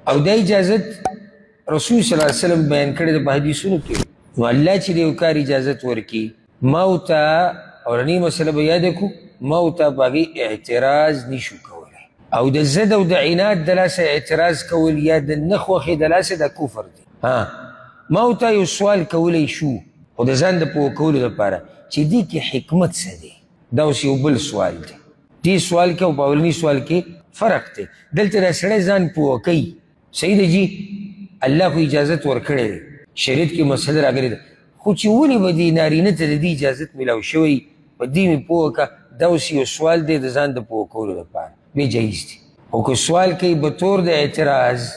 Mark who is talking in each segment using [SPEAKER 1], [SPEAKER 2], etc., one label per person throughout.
[SPEAKER 1] او دا اجازت رسول صلی الله علیه وسلم بیان کړی د په حدیثونو کې. نو الله چې د یو کار اجازت ورکړي ما ورته اورنۍ مسله به یاده کړو، ما ورته په هغې اعتراض نشو کولی. او د ضد او د عناد د لاسه اعتراض کول یا د نه خوښې د لاسه دا کفر دی. ما ورته یو سوال کولی شو خو د ځان د پوه کولو دپاره چې دې کې حکمت څه دی. دا اوس یو بل سوال دی. دې سوال کې او په اولني سوال کې فرق دی. دلته دا سړی ځان پوه کوي، صحیح دی جي، الله خو اجازت ورکړی دی، شریعت کې مسله راغلې ده، خو چې ولې به دې نارینه ته د دې اجازت میلاو شوی په دې مې پوه که. دا اوس یو سوال دی د ځان د پوه کولو لپاره، بې جایز دی. خو که سوال کوي به طور د اعتراض،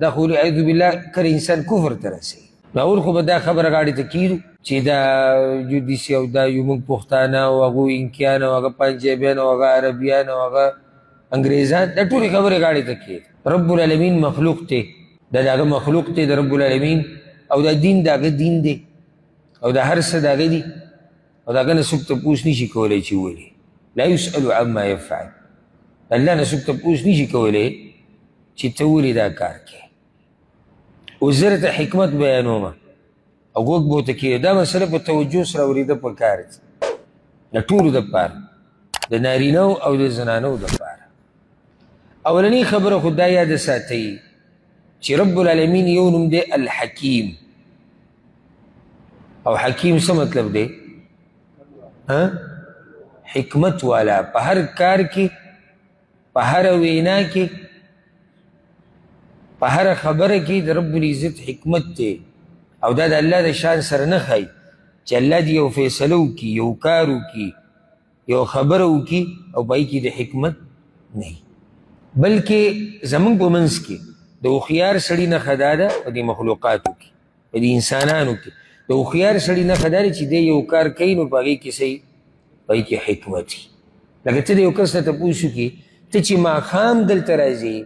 [SPEAKER 1] دا خو اعوذ بالله کله انسان کفر ته رسوي. نو اول خو به دا خبره غاړې ته کیږو چې دا جودیسي او دا یو موږ پښتانه او هغوی انکیان او هغه پنجابیان او هغه عربیان او هغه انګریزان، دا ټولې خبرې غاړې ته کیږي. رب العالمین مخلوق دی، دا د هغه مخلوق دی د رب العالمین، او دا دین د هغه دین دی، او دا هر څه د هغه دي، او د هغه نه څوک تپوس نشي کولی چې ولې. لا یسألو عما یفعل، الله نه څوک تپوس نشي کولی چې ته ولې دا کار کوې. اوس زه درته حکمت بیانومه او غوږ به ورته کېږي. دا مسله په توجه سره اورېده پکار دي د ټولو دپاره، د نارینهو او د زنانو دپاره. اولنۍ خبره خو دا یاده ساتئ چې رب العالمین یو نوم دی الحکیم. او حکیم څه مطلب دی؟ حکمت والا، په هر کار کې، په هر وینا کې، په هر خبره کې د رب العزت حکمت دی. او دا د الله د شان سره نه ښایي چې الله دې یو فیصله وکړي، یو کار وکړي، یو خبره وکړي او په هغې کې د حکمت نه وي. بلکې زموږ په منځ کې د هوښیار سړي نښه دا ده په دې مخلوقاتو کې، په دې انسانانو کې د هوښیار سړي نښه دا ده چې دی یو کار کوي نو په هغې کې څه وي؟ په هغې کې حکمت وي. لکه ته د یو کس نه تپوس وکړي ته چې ماښام دلته راځې،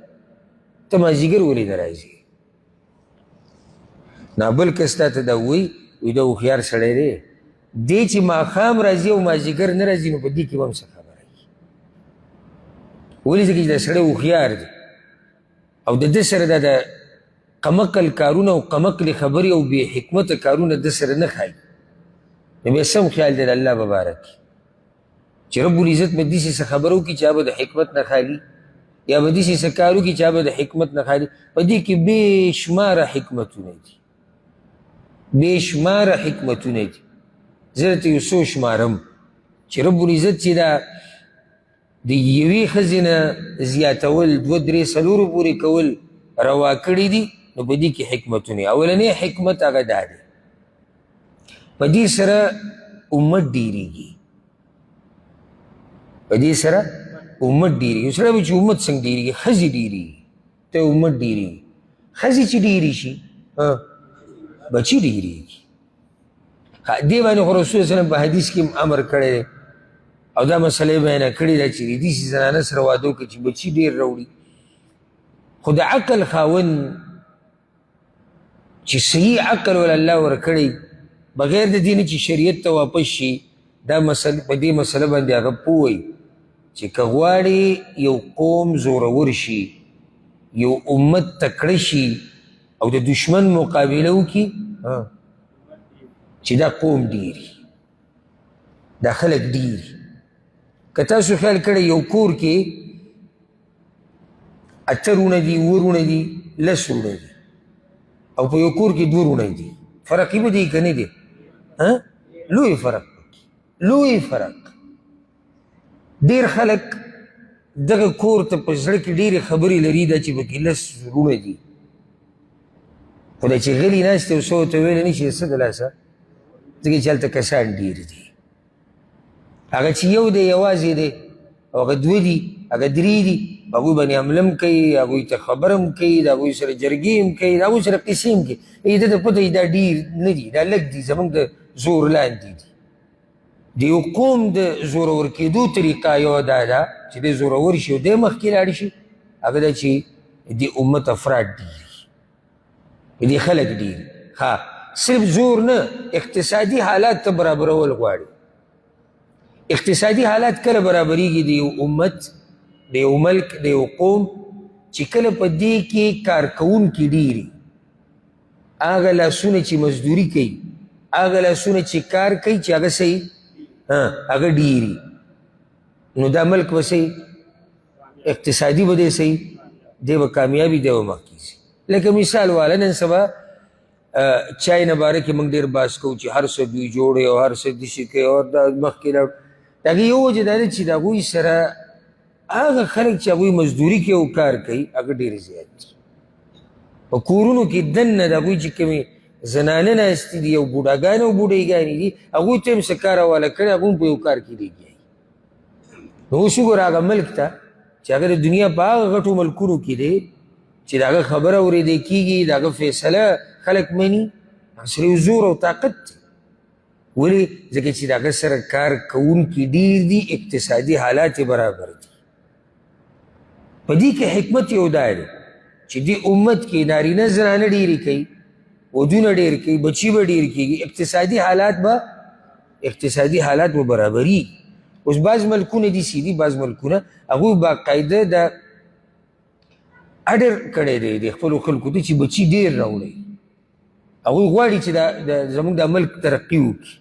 [SPEAKER 1] ته مازدیګر ولې نه راځې؟ نه بل کس تا ته دا ووایي وایي دا هوښیار سړی دی، دی چې ماښام راځي او مازدیګر نه راځي نو په دې کې به هم څه خبره وي. ولې ځکه چې دا سړی هوښیار دی او د ده سره دا د قمقل کارونه او قمقلې خبرې او بې حکمته کارونه د سره نه ښایي. نو بیا سم خیال دی د الله په باره کې چې رب العزت به داسې څه خبره وکړي چې هغه به د حکمت نه خالي، یا به داسې څه کار وکړي چې هغه به د حکمت نه خالي. په دې کې بې شماره حکمتونه دي، بې شماره حکمتونه دي. زه درته یو څو شمارم چې رب العزت چې دا د یوې ښځې نه زیاتول 2 3 4 پورې کول روا کړي دي، نو په دې کې حکمتونه. اولنی حکمت هغه دا دی په دې سره امت ډېرېږي، په دې سره امت ډېرېږي. سره به چې امت څنګه ډېرېږي؟ ښځې ډېرېږي، ته امت ډېرېږي. ښځې چې ډېرې شي بچي ډېرېږي. دې باندې خو رسول صلی په حدیث کې امر کړی دی او دا مسله یې بیانه کړې ده چې د داسې زنانه سره واده وکړي چې بچي ډېر راوړي. خو د عقل خاوند چې صحیح عقل ول الله ورکړی بغیر د دې نه چې شریعت ته واپس شي، دا مسله په دې مسله باندې هغه پوه وي چې که غواړي یو قوم زورور شي، یو امت تکړه شي او د دشمن مقابله وکړي، چې دا قوم ډېري، دا خلک ډېري. که تاسو خیال کړی یو کور کې 8 رونه دي، 7 رونه دي، 10 رونه دي، او په یو کور کې 2 رونه دي، فرق یې به دی که نه دی؟ لوی فرق، لوی فرق. ډېر خلک دغه کور ته په زړه کې ډېرې خبرې لري دا چې پکې 10 رونه دي، خو دا چې غلي ناست او څه ورته ویلی نه شي څه د لاسه، ځکه چې هلته کسان ډېر دي. هغه چې یو دی یوازې دی او هغه 2 دي، هغه 3 دي، هغوی باندې حمله هم کوي، هغوی ته خبره هم کوي، د هغوی سره جرګې هم کوي، د هغوی سره قصې هم کوي. ده ته پته وي دا ډېر نه دي، دا لږ دي، زموږ د زور لاندې دي. د یو قوم د زورور کېدو طریقه یو دا ده چې دی زورور شي او دی مخکې لاړ شي، هغه ده چې د امت افراد ډېري، دې خلک ډېري. صرف زور نه، اقتصادي حالات ته برابرول غواړي. اقتصادي حالات کله برابریږي د یو امت، د یو ملک، د یو قوم؟ چې کله په دې کې کارکوونکي ډېري هغه لاسونه چې مزدوري کوي هغه لاسونه چې کار کوي چې هغه صحیح هغه ډېري نو دا ملک به صحیح اقتصادي به دی صحیح دی به کامیابي دی به مخکې ځي لکه مثال والا نن سبا چای نه باره کې موږ ډېر بحث کوو چې هر څه دوی جوړې او هر څه داسې کوي او دا مخکې لاړ د هغې یو وجه دا ده چې د هغوی سره هغه خلک چې هغوی مزدوري کوي او کار کوي هغه ډېر زیات دي په کورونو کې دننه د هغوی چې کومې زنانه ناستې دي او بوډاګانې او بوډۍ دي هغوی ته هم څه کار حواله کړی هغوی هم په یو کار کې لګیا نو اوس وګوره هغه ملک ته چې هغه د دنیا په هغه غټو ملکونو کې دی چې د هغه خبره اورېدی کېږي د هغه فیصله خلک مني هغه سره یو زور او طاقت دی ولې ځکه چې د هغه سره کار کوونکي ډېر دي اقتصادي حالات یې برابر دي په دې کې حکمت یو دا دی چې دې امت کې نارینه زنانه ډېرې کوي ودونه ډېر کوي بچي به ډېر کېږي اقتصادي حالات به برابري اوس بعض ملکونه داسې دي بعض ملکونه هغوی باقاعده د اډر کړی دی د خپلو خلکو ته چې بچي ډېر راوړئ هغوی غواړي چې زموږ دا ملک ترقي وکړي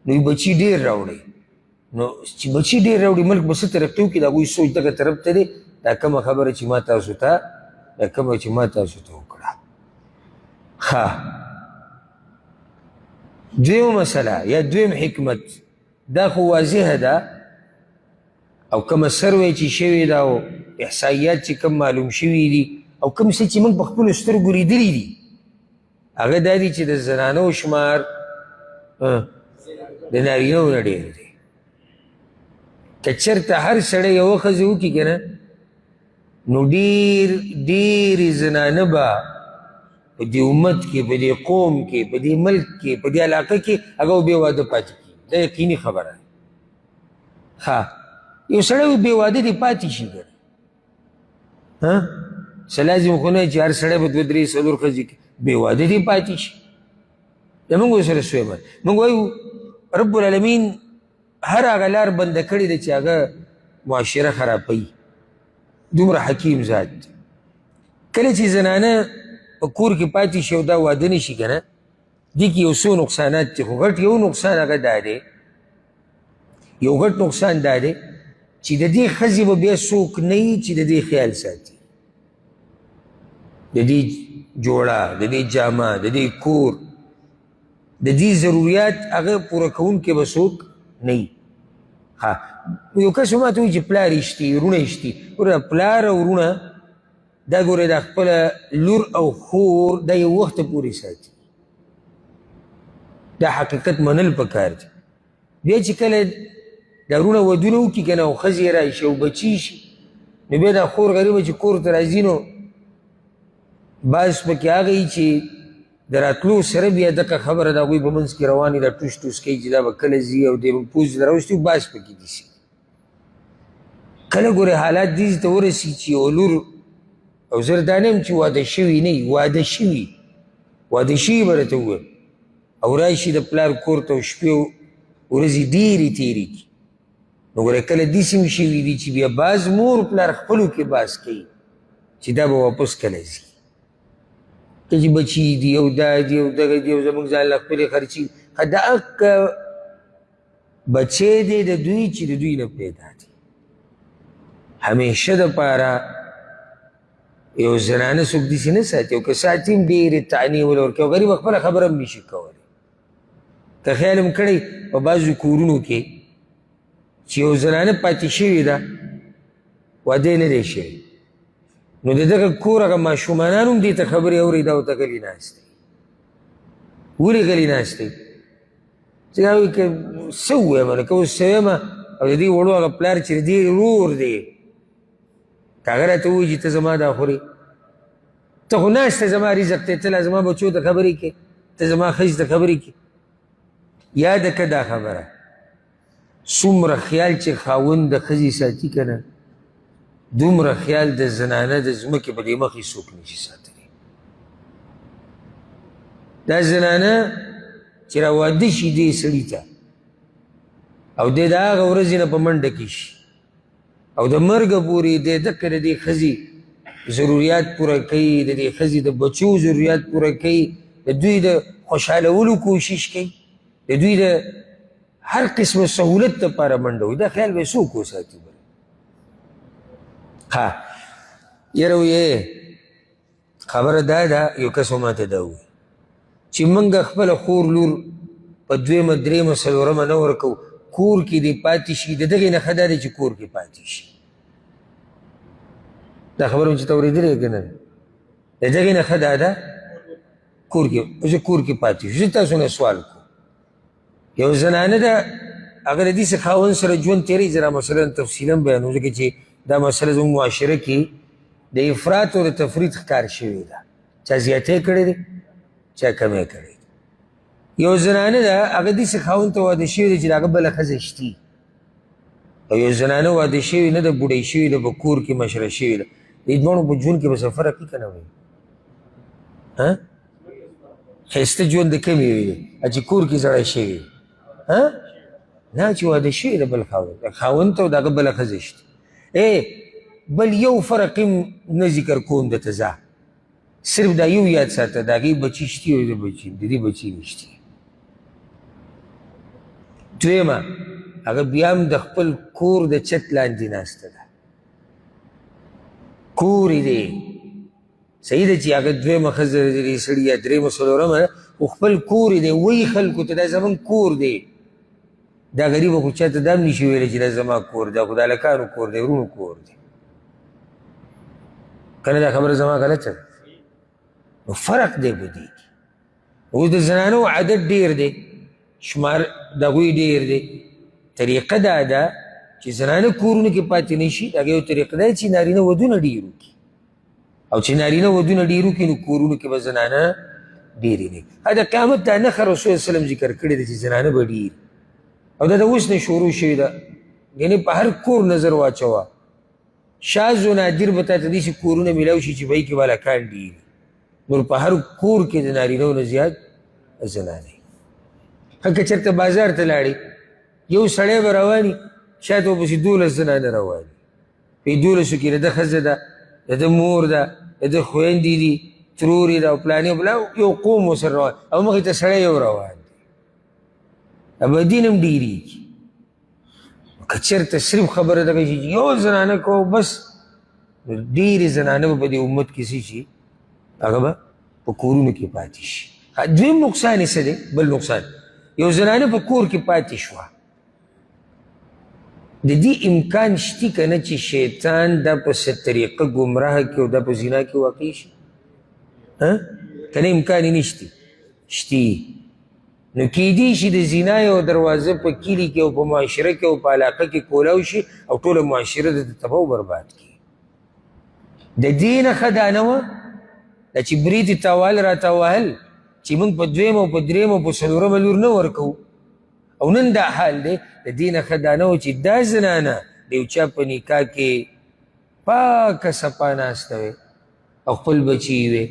[SPEAKER 1] نو بچي ډېر راوړئ نو چې بچي ډېر راوړي ملک به څه ترقي وکړي د هغوی سوچ دغه طرف ته دی دا کومه خبره چې ما تاسو ته وکړه ښه دویم مسله یا دویم حکمت دا خو واضحه ده او کومه سروې چې شوې ده او احصایات چې کوم معلوم شوي دي او کوم څه چې موږ په خپلو سترګو لیدلي دي هغه دا دي چې د زنانو شمار د نارینهو نه ډېر دی که چېرته هر سړی یوه ښځه وکړي که نه نو ډېرې زنانه به په دې امت کې په دې قوم کې په دې ملک کې په دې علاقه کې هغه بې واده پاتې کېږي دا یقیني خبره ده ښه یو سړی بې واده دې پاتې شي که نه څه لازم خو نه چې هر سړی به دوه درې څلور ښځې بې واده دې پاتې شي د موږ ورسره سویمه موږ وایو رب العالمین هر هغه لار بنده کړې ده چې هغه معاشره خرابوي دومره حکیم ذات کله چې زنانه په کور کې پاتې شي او دا واده نه شي که نه دې کې یو څو نقصانات دي خو غټ یو نقصان هغه دا دی یو غټ نقصان دا دی چې د دې ښځې به بیا څوک نه وي چې د دې خیال ساتي د دې جوړه د دې جامه د دې کور د دې ضروریات هغه پوره کوونکی به څوک نه وي ها یو کس ما ته وایي چې پلار یې شتي وروڼه یې شتي ګوره پلار او وروڼه دا ګوره دا خپله لور او خور دا یو وخته پورې ساتي دا حقیقت منل پکار دی بیا چې کله دا وروڼه ودونه وکړي که نه او ښځې راشي او بچي شي نو بیا دا خور غریبه چې کور ته راځي نو بعض پکې هغه وي چې د راتلو سره بیا دغه خبره د هغوی په منځ کې روانې ده ټوس ټوس کوي چې دا به کله ځي او دی به پوځ راوستي بعض پکې داسې کله ګورې حالات دې ته ورسي چې یو لور او زه دا نه یم چې واده شوي نه وي واده شوي به راته وویل او راشي د پلار کور ته او شپې ورځې ډېرې تېرې کړي نو ګوره کله داسې هم شوي دي چې بیا بعض مور پلار خپلو کې باز کوي چې دا به واپس کله ځي که چې بچي دي او دا دي او دغه دي او زموږ ځان له خپلې خرچي دا هغه بچی دی د دوی چې د دوی نه پیدا دي همیشه دپاره یو زنانه څوک داسې نه ساتي او که ساتي هم ډېرې طعنې ول ورکوي او غریب خپله خبره هم نشي کولی که خیال هم کړی په بعضو کورونو کې چې یو زنانه پاتې شوې ده واده نه دی شوی نو د دغه کور هغه ماشومانان هم دې ته خبرې اورېده او ته غلي ناست دی ولې غلي ناست دی چې دا وایي که څه ووایم که اوس څه ویمه او د دې وړو هغه پلار چې د دې ورور دی که هغه راته ووایي چې ته زما دا خورې ته خو ناسته زما رزق دی ته لا زما بچو ته خبرې کوې ته زما ښځې ته خبرې کوې یاده که دا خبره څومره خیال چې خاوند د ښځې ساتي که نه دومره خیال د زنانه د ځمکې په دې مخې څوک نشي ساتلی دا زنانه چې راواده شي دې سړي ته او دی د هغه ورځې نه په منډه کې شي او د مرګه پورې دی دکه د دې ښځې ضروريات پوره کوي، د دې ښځې د بچو ضروريات پوره کوي، د دوی د خوشحالولو کوشش کوي، د دوی د هر قسم سهولت دپاره منډه وي. دا خیال به یې څوک وساتي؟ ها یاره ویې خبره دا ده، یو کس ماته دا ووایي چې موږ خپله خور لور په دویمه درېیمه څلورمه نه ورکوو، کور کې دې پاتې شي. د دغې نښه دا دی چې کور کې پاتې شي. دا خبره مې چې ته اورېدلې که نه؟ د دغې نښه دا ده کور کې، زه کور کې پاتې شو. زه تاسو نه سوال کوم، یو زنانه ده هغه د داسې خاوند سره ژوند تېروي. زه را مثلا تفصیلا بیانوم ځکه چې دا مسله زموږ معاشره کې د افراط او د تفریط ښکار شوې ده. چا زیاتی کړی دی، چا کمی کړی دی. یو زنانه ده هغه داسې خاوند ته واده شوې ده چې د هغه بله ښځه شتي، او یو زنانه واده شوې نه ده، بوډۍ شوې ده، په کور کې مشره شوې ده. دې دواړو په ژوند کې به څه فرق وي که نه وي؟ ښایسته ژوند د کمې وي دی چې کور کې زړی شوي، نه چې واده شوې ده بل خاوند ته او د هغه بله ښځه شتي. بل یو فرق هم نه ذکر کوم درته زه، صرف دا یو یاد ساته، د هغې بچي شتي او د دې بچي نشتي. دویمه هغه بیا هم د خپل کور د چت لاندې ناسته ده، کور یې دی، صحیح ده چې هغه دویمه ښځه د سړي یا درېیمه څلورمه ده، خو خپل کور یې دی، وایي خلکو ته دا زموږ کور دی. دا غریبه خو چاته دا هم نشي ویلی چې دا زما کور دی، خو د هلکانو کور دی، ورونو کور دی. که نه دا خبره زما غلطه ده؟ نو فرق دی په دې کې. اوس د زنانو عدد ډېر دی، شمار د هغوی ډېر دی. طریقه دا ده چې زنانه کورونو کې پاتې نه شي. د هغې یو طریقه دا چې نارینه ودونه ډېر وکړي، او چې نارینه ودونه ډېر وکړي نو کورونو کې به زنانه ډېرې نه وي. د قیامت دا نښه رسول وسلم ذکر کړې ده چې زنانه به ډېر، او دا د اوس نه شروع شوې ده. یعنې په هر کور نظر واچوه، شاذ و نادر به تا ته داسې کورونه میلاو شي چې به یې کې به هلکان ډېر، نور په هر کور کې د نارینهو نه زیات زنانې. که چېرته بازار ته لاړې، یو سړی به روان وي، شاید ورپسې 12 زنانه روان وي. په 12 کې د ده ښځه ده، د ده مور ده، د ده خویندې دي، ترورې ده او پلانې بلا یو قوم ورسره روان، او مخې ته سړی یو روان دی. ابدین هم ډېرېږي. که چېرته صرف خبره دغه شي چې یو زنانه کوو بس، ډېرې زنانه به په دې امت کې څه شي، هغه به په کورونو کې پاتې شي. دویم نقصان یې څه دی؟ بل نقصان، یو زنانه په کور کې پاتې شوه، د دې امکان شتي که نه چې شیطان دا په څه طریقه ګمراه کړي او دا په زنا کې واقع شي؟ که نه امکان یې نشتي؟ شتي. نو کیدی شي د زنا یو دروازه په کلي کې او په معاشره کې او په علاقه کې کولاو شي او ټوله معاشره د تباه او برباد کړي. د دې نښه دا نه وه دا چې برید تاوال راته وهل چې موږ په دویمه او په درېیمه او په څلورمه لور نه ورکوو، او نن دا حال دی. د دې نښه دا نه وه چې دا زنانه د یو چا په نکاح کې پاکه صفا ناسته وې او خپل بچي وې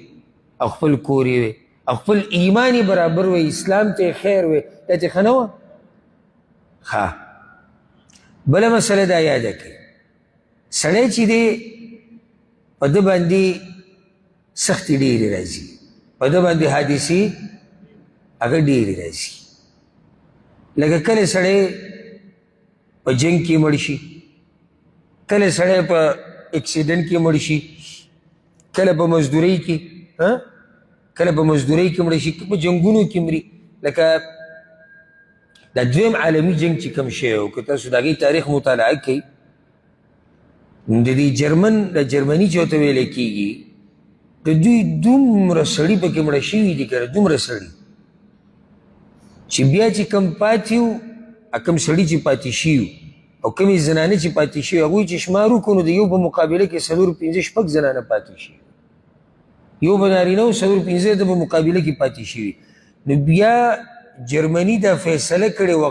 [SPEAKER 1] او خپل کور یې وې او خپل ایمان یې برابر وی، اسلام ته خیر وی، دا چې ښه نه وه. بله مسله دا یاده کړئ، سړی چې دی په ده باندې سختې ډېرې راځي، په ده باندې حادثې هغه ډېرې راځي. لکه کله سړی په جنګ کې مړ شي، کله سړی په اکسیډنټ کې مړ شي، کله په مزدورۍ کې، کله په مزدورۍ کې مړ شي، په جنګونو کې مري. لکه دا دویم عالمي جنګ چې کوم شی و، که تاسو د هغې تاریخ مطالعه کوئ، د دې جرمني چې ورته ویلی کېږي، د دوی دومره سړي پکې مړه شوي دي که نه، دومره سړي چې بیا چې کم پاتې وو، کم سړي چې پاتې شوي او کمې زنانه چې پاتې شوي، هغوی چې شمار وکړو نو د یو په مقابله کې 4 5 6 زنانه پاتې شوي، یو به نارینه و 4 5 د په مقابله کې پاتې شوي. نو بیا جرمني دا فیصله کړې وه،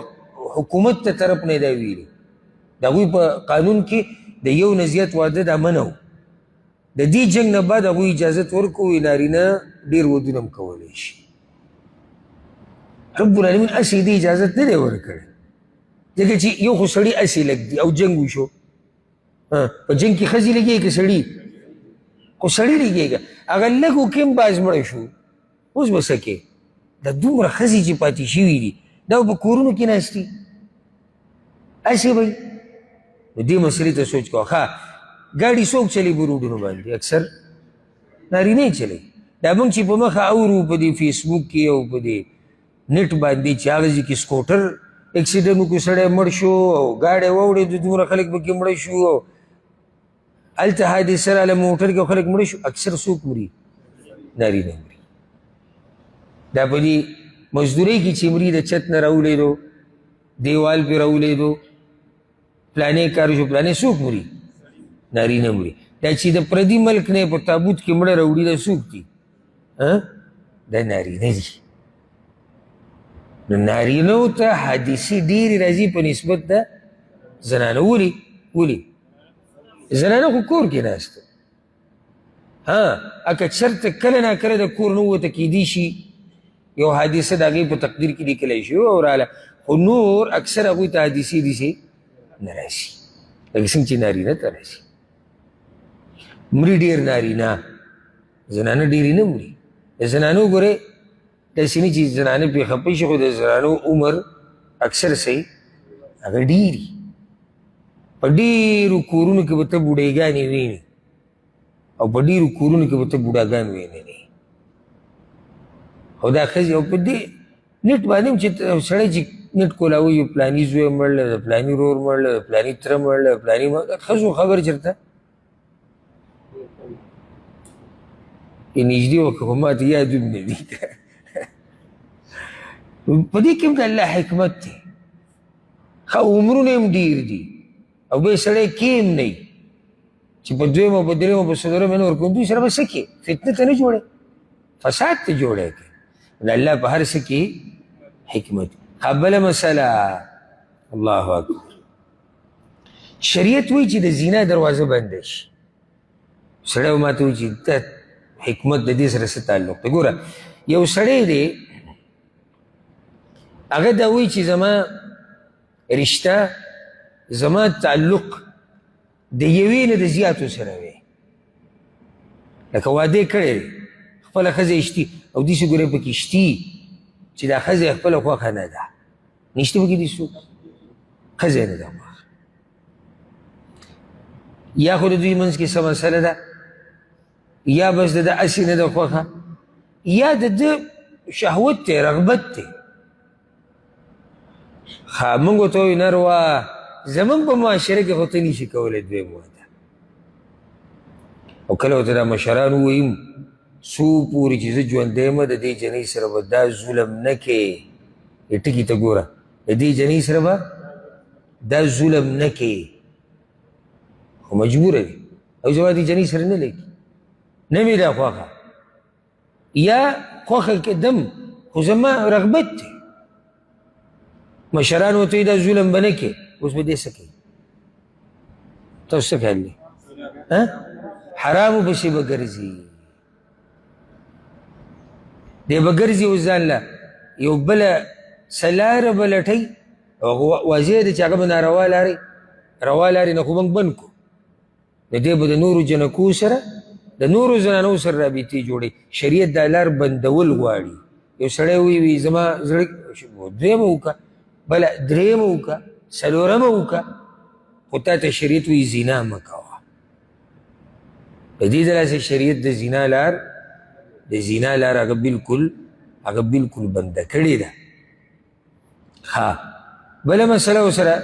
[SPEAKER 1] حکومت ته طرف نه دا ویلي، د هغوی په قانون کې د یو نه زیات واده دا منع و. د دې جنګ نه بعد هغوی اجازت ورکوي نارینه ډېر ودونه هم کولی شي. رب العالمین هسې دې اجازت نه دی ورکړی، ځکه چې یو خو سړي هسې لږ دي او جنګ وشو. په جنګ کې ښځې لګېږي که سړي؟ خو سړی لګېږه هغه لږو کې هم باز مړی شو اوس به څه کې دا دومره ښځې چې پاتې شوي دي دا په کورونو کې ناستي هسې به نو دې مسلې ته سوچ کوه ښه ګاډي څوک چلی په روډونو باندې اکثر نارینه یې چلی دا موږ چې په مخه اورو په دې فیسبوک کې او په دې نټ باندې چې هغه ځای کې سکوټر اکسیډنټ وکړو سړی مړ شو او ګاډی واوړېدو دومره خلک پکې مړه شو او هلته حادثه راله موټر کې خلک مړه شو اکثر څوک مري نارینه مري دا په دې مزدورۍ کې چې مري د چت نه راولېدو دیوال پې راولېدو پلانې کار شو پلانې څوک مري نارینه مري دا چې د پردي ملک نه په تابوت کې مړه راوړي دا څوک دي دا نارینه دي نو نارینهو ته حادثې ډېرې راځي په نسبت د زنانه ولې زنانه خو کور کې ناسته اکه چېرته کله ناکله د کور نه ووته کیدی شي یو حادثه د هغې په تقدیر کې لیکلی شي او راله خو نور اکثر هغوی ته حادثې داسې نه راشي لکه څنګه چې نارینه ته راشي مري ډېر نارینه زنانه ډېرې نه مري د زنانو ګورې داسې نه چې زنانه پرې خفه شي خو د زنانو عمر اکثر صحیح هغه ډېري په ډېرو کورونو کې به ته بوډېګانې وینې او په ډېرو کورونو کې به ته بوډاګان وینې او دا ښځې او په دې نټ باندې هم چې سړی چې نټ کولاوي یو پلاني زوی مړله د پلاني ورور مړله د پلاني تره مړله د پلاني ښځو خبر چېرته یې نږدې وکړه خو ما ته یاد هم نه دي په دې کې هم د الله حکمت دی ښه عمرونه هم ډېر دي او بیا سړی کې هم نه چې په دویمه په درېیمه په څلورمه نه ورکوي دوی سره به څه کې فتنه ته نه جوړی فساد ته جوړی کې د الله په هر څه کې حکمت بله مسله الله اکبر شریعت وایي چې د زینا دروازه بنده شي سړی ما ته وایي چې دا حکمت د دې سره څه تعلق دی ګوره یو سړی دی هغه دا وایي چې زما رشته زما تعلق د یوې نه د زیاتو سره وی لکه واده کړی دی خپله ښځه اشتي او داسې ګورې پکې اشتي چې دا ښځه یې خپله خوښه نه ده نشته پکې دې څوک ښځه یې نه ده خوښه یا خو د دوی منځ کې څه مسله ده یا بس د ده هسې نه ده خوښه یا د ده شهوت دی رغبت دی موږ ورته وایو نروا زمونږ په معاشره کې خو ته نشي کولی دویم واده او کله ورته دا مشران ووایو څو پورې چې زه ژوندی یم د دې جنۍ سره به دا ظلم نه کې ټکي ته ګوره د دې جنۍ سره به دا ظلم نه کې خو مجبوره دی او زما دې جنۍ سره نه لګي نه مې دا خوښه یا خوښه کېدم خو زما رغبت دی مشران ورته وایي دا ظلم به نه کې اوس به دې څه کوي تاسو څه خیال دی حرامو پسې به ګرځي دی به ګرځي اوس ځان له یو بله سلاره به لټوي واضح دی چې هغه به ناروا لارې روا لارې نه خو موږ بند کړو نو دی به د نورو جنکو سره د نورو زنانو سره رابطې جوړوي شریعت دا لار بندول غواړي یو سړی وي زما زړه دویمه وکړه بله درېیمه وکړه څلورمه وکړه خو تا ته شریعت وایي زنا مه کوه په دې دلاسې شریعت د زنا لار هغه بالکل بنده کړې ده بله مسله ورسره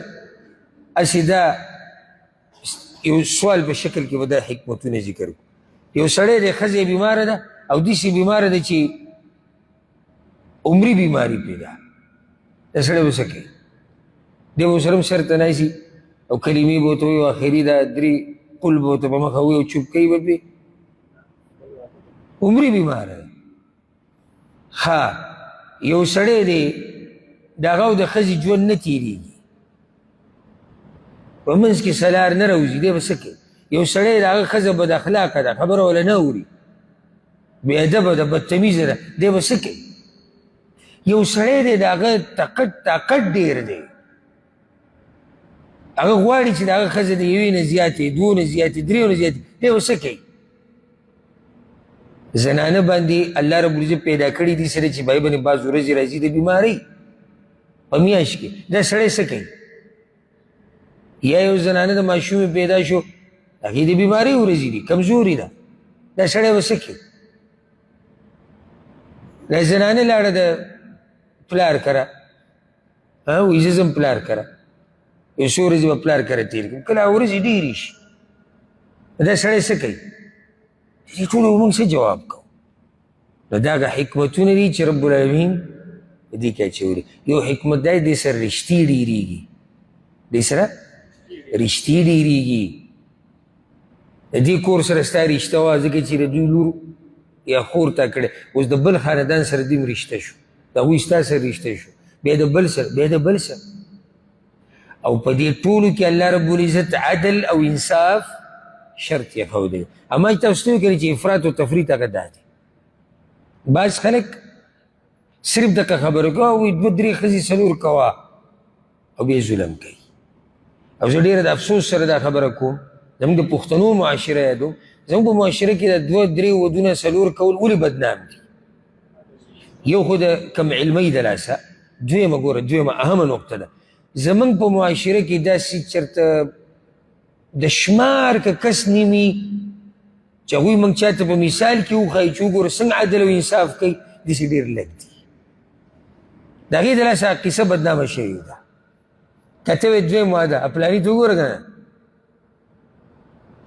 [SPEAKER 1] هسې دا یو سوال په شکل کې به دا حکمتونه ذکر کړو یو سړی دی ښځه یې بیماره ده او داسې بیماره ده چې عمري بیماري پرې ده دا سړی به څه کوي دی به ورسره هم سر ته ناستي او کلمې به ورته وایي او اخري دا 3 قل به ورته په مخه وایي او چوپ کوي به پرې عمري بیماره ده یو سړی دی د هغه او د ښځې ژوند نه تېرېږي په منځ کې سلار نه راوځي دی به څه کوي یو سړی د هغه ښځه بد اخلاقه ده خبره وله نه اوري بې ادبه ده بدتمیزه ده دی به څه کوي یو سړی دی د هغه طاقت ډېر دی هغه غواړي چې د هغه ښځه د یوې نه زیاتې دوو نه زیاتې درېو نه زیاتې دی به څه کوي زنانه باندې الله رب العزت پیدا کړي دي سره چې بای باندې بعض ورځې راځي د بیمارۍ په میاشت کې دا سړی څه کوي یا یو زنانه د ماشومې پیدا شو هغې د بیمارۍ ورځې دي کمزوري ده دا سړی به څه کوي دا زنانه لاړه د پلار کره وایي زه ځم پلار کره یو څو ورځې به پلار کره تېر کړم کله ورځې ډېرې شي دا سړی څه کوي دې ټولو به موږ څه جواب کوو نو دا هغه حکمتونه دي چې رب العالمین په دې کې اچولي یو حکمت دا دې سره رښتې ډېرېږي دې سره رښتې ډېرېږي د دې کور سره ستا رشته وه ځکه چې د دوی لور یا خور تا کړی اوس د بل خاندان سره دوی هم رشته شو د هغوی ستا سره رشته شو بیا د بل سره بیا د بل سره او په دې ټولو کې الله رب العزت عدل او انصاف شرط یې ښودی اما چې تاسو ته وکړي چې افراط او تفریط هغه دا دی بعض خلک صرف دغه خبره کوه وایي دوه درې ښځې څلور کوه او بیا ظلم کوي او زه ډېره د افسوس سره دا خبره کوم زموږ د پښتنو معاشره یادوم زموږ په معاشره کې د دوه درې ودونه څلور کول ولې بدنام دي یو خو د کم علمۍ د لاسه دویمه ګوره دویمه اهمه نقطه ده زموږ په معاشره کې داسې چېرته د شمار که کس نیمي چې هغوی موږ چاته په مثال کې وښایي چې وګوره څنګه عدل او انصاف کوي داسې ډېر لږ دي د هغې د لاسه قصه بدنامه شوې ده که ته وایې دویم واده پلاني ته وګوره که نه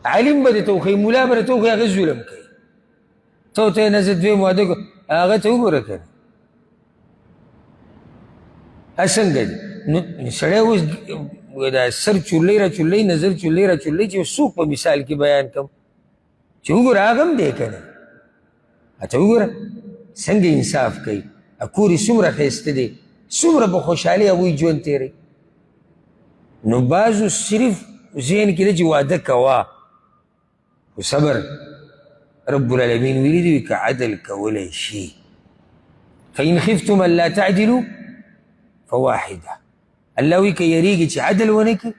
[SPEAKER 1] عالم به درته وښایي ملا به درته وښایي هغه ظلم کوي ته ورته یې نه زه دویم واده کوم هغه ته وګوره که نه څنګه دي نو سړی اوس دا سر چولۍ را چولۍ نظر چولۍ را چولۍ چې څوک په مثال کې بیان کړم چې وګوره هغه هم دی که نه ته وګوره څنګه انصاف کوي کور یې څومره ښایسته دی څومره په خوشحالۍ هغوی ژوند تېروي نو بعضو صرف ذهن کې ده چې واده کوه خو صبر رب العالمین ویلي دي که عدل کولی شي فإن خفتم ألا تعدلوا فواحده الله وی که یریږي چې عدل ونه کړي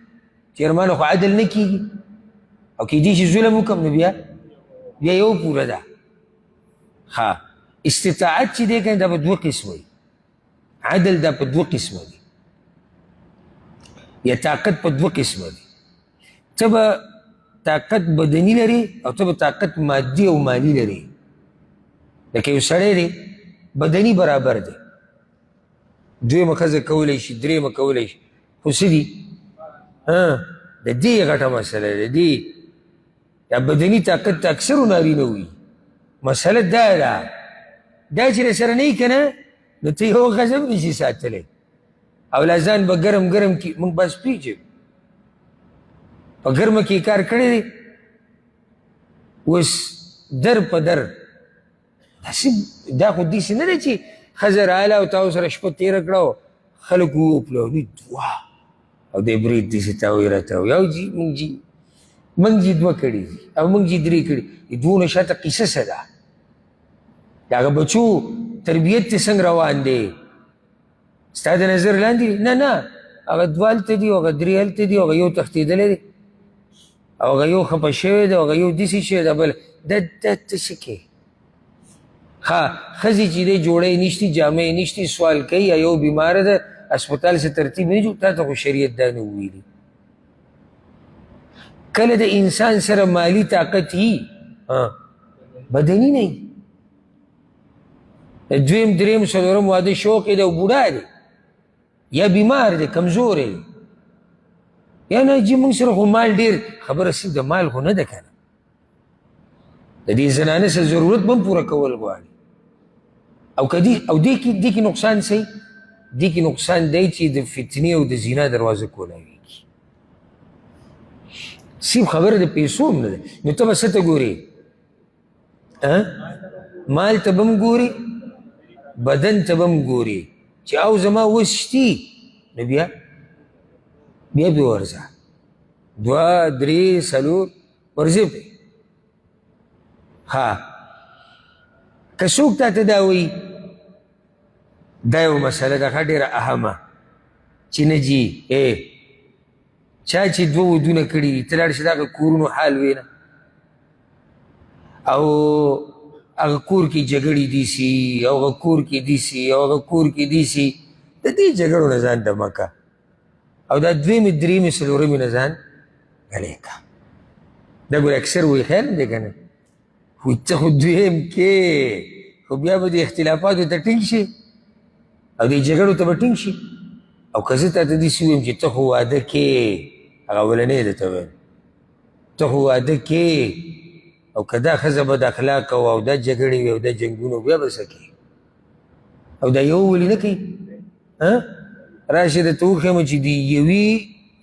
[SPEAKER 1] چې ارمانه خو عدل نه کېږي او کېدای شي ظلم وکړم نو بیا یو پوره ده ها استطاعت چې دی که دا په دوه قسمه وي عدل دا په دوه قسمه دي یا طاقت په دوه قسمه دي ته به طاقت بدني لري او ته به طاقت مادي او مالی لري لکه یو سړی دی بدني برابر دی دویمه ښځه کولی شي درېیمه کولی شي خو څه دي د دې غټه مسله ده د دې یا بدني طاقت ته اکثرو نارینه وي مسله دا ده دا چې راسره نه وي که نه نو ته یو ښځه هم نشي ساتلی او لا ځان به ګرم ګرم کي موږ بس پیژنو په ګرمه کې کار کړی دی اوس در په در داسې دا خو داسې نه ده چې ښځه راغله او تا سره شپه تېره کړه او خلک ووپلوني دوه او دی برید داسې تا وایي راته وایي او جي موږ جي دوه کړي دي او موږ جي درې کړي د دوونه شاته قصه څه ده د هغه بچو تربیت ته څنګه روان دی ستا د نظر لاندې نه نه هغه دوه هلته دي او هغه درې هلته دي او هغه یو تښتېدلی دی او هغه یو خفه شوی دی او هغه یو داسې شوی دی بل دا ته څه کوې ها ښځې چې دی جوړی نشتي جامې نشتي سوال کوي یا یو بیماره ده اسپتال سے ترتیب نه جوړ تا ته خو شریعت دا نه وویلي کله د انسان سره مالی طاقت وي بدني نه وي دویم درېیم څلورم واده شوق یې دی او بوډا دی یا بیمار دی کمزوری دی یا نه جي موږ سره خو مال ډېر خبره صرف د مال خو نه ده که نه د دې زنانه سره ضرورت به هم پوره کول غواړي او دې کې نقصان صحیح دې کې نقصان دی چې د فتنې او د زنا دروازه کولاویږي صرف خبره د پیسو هم نه ده نو ته به څه ته ګورې مال ته به هم ګورې بدن ته به هم ګورې چې او زما وس شتي نو بیا پې ورځه دوه درې څلور ورځې پې ها که څوک تا ته دا وایي دا یو مسله ده ښه ډېره اهمه چې نه جي چا چې دوه ودونه کړي دي ته لاړ شي د هغه کورونو حال وینه او هغه کور کې جګړې دي سي او هغه کور کې دي سي او هغه کور کې دي سي د دې جګړو نه ځان ډمه کا او دا دویمې درېیمې څلورمې نه ځان غلی کا دا ګوره اکثر وایي خیر دی که نه وایي ته خو دویم کې خو بیا به د اختلافاتو ته ټینګ شي او د جګړو ته به ټینګ شي او که زه تا ته داسې ووایم چې ته خو واده کې هغه اولنی درته ویل ته خو واده کې او که دا ښځه بد اخلاقه وه او دا جګړې وي او دا جنګونه بیا به څه کوي او دا یو ولې نه کوي راشي درته وښیم چې د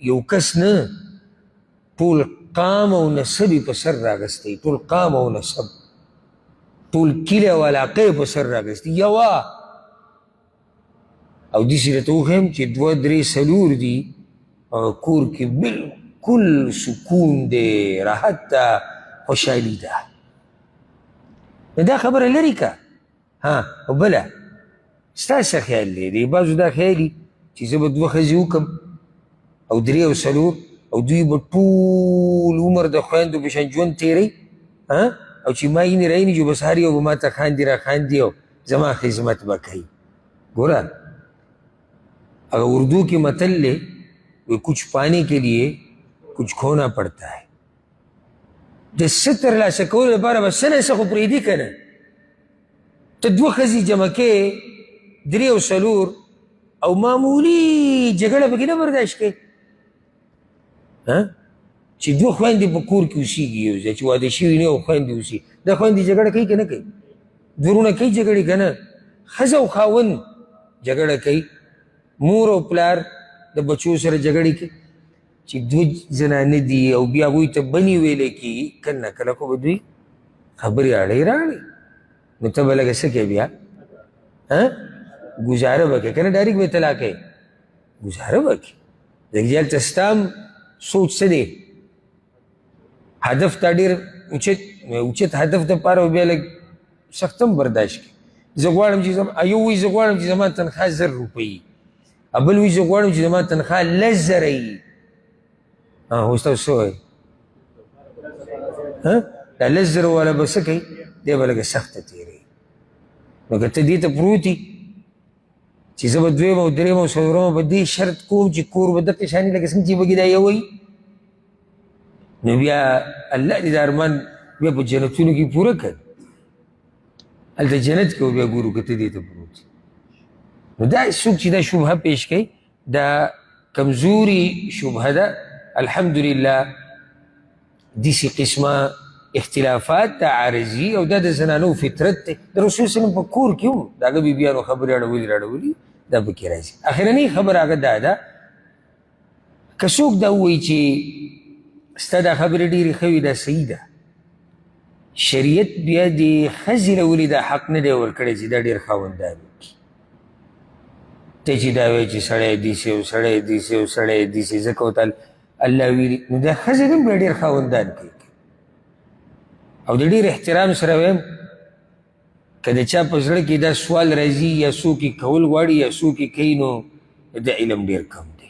[SPEAKER 1] یو کس نه ټول قام او نسب یې په سر راغستی ټول قام او نسب ټول کلی او علاقه یې په سر راغستی یوه او داسې درته وښیم چې دوه درې څلور دي کور کې بالکل سکون دی راحت ده خوشحالي ده نو دا خبره لرې که او بله ستا څه خیال دی د بعضو دا خیالي چې زه به دوه ښځې وکړم او درې او څلور او دوی به ټول عمر د خویندو په شان ژوند تېروي او چې ما یینې راینې جو بس هر یو به ما ته خاندي را خاندي او زما خدمت به کوي ګوره اگر اردو کی متل لے وہ کچھ پانے کے لیے کچھ کھونا پڑتا ہے د ستر لاسه کولو لپاره به څه نه څه خو پرېږدي که نه ته دوه ښځې جمع کې درې او څلور او معمولي جګړه پکې نه برداشت کوې چې دوه خویندې په کور کې اوسېږي یو ځای چې واده شوي نه او خویندې اوسي دا خویندې جګړه کوي که نه کوي دوه وروڼه کوي جګړې که نه ښځه او خاوند جګړه کوي مور او پلار د بچو سره جګړې کوي چې دوه زنانه دي او بیا هغوی ته بنې ویلی کېږي کله نه کله خو به دوی خبرې اړی راړی نو ته به لږه څه کوې بیا ګزاره به کوې که نه ډایرکټ به طلاق کوې ګزاره به کوې ځکه چې هلته ستا هم سوچ څه دی هدف تا ډېر اوچت هدف دپاره به بیا لږ سخت هم برداشت کړي زه غواړم چې یو وایي زه غواړم چې زما تنخواه 1000 روپۍ بل وایي زه غواړم چې زما تنخواه 10,000 وي اوس تاسو څه وایي دا 10,000 والا به څه کوي دی به لږه سخته تېروي نو که ته دې ته پروت یي چې زه به دویم او درېیم او څلورمه به دې شرط کوم چې کور به دقې شانې لکه څنګه چې بګې دا یووي نو بیا الله دې دا ارمان بیا په جنتونو کې پوره کړي هلته جنت کې بیا ګورو که ته دې ته پروت نو دا څوک چې دا شبهه پیش کوي دا کمزوري شبهه ده الحمدلله داسې قسمه اختلافات دا عارضي او دا د زنانو فطرت دی د رسول صلی په کور کې هم د هغه بیبیانو خبرې اړولي دا پکې راځي اخرنۍ خبره هغه دا ده که څوک دا ووایي چې ستا دا خبرې ډېرې ښه وي دا صحیح ده شریعت بیا د ښځې له ولې دا حق نه دی ورکړی چې دا ډېر خاوندان وکړي ته چې دا وایي چې سړی دیسې او سړی دیسې او سړی دیسې ځکه ورته الله ویلي نو دا ښځې هم بیا ډېر خاوندان کوي او د ډېر احترام سره وایم که د چا په زړه کې دا سوال راځي یا څوک یې کول غواړي یا څوک یې کوي نو د علم ډېر کم دی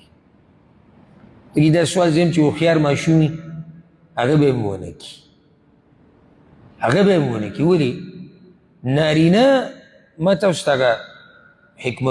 [SPEAKER 1] دګي دا سوال زه یم چې هوښیار ماشوم وي هغه به یې هم ونه کړي هغه به یې هم ونه کړي ولې نارینه ما تاسو ته هغه حکمت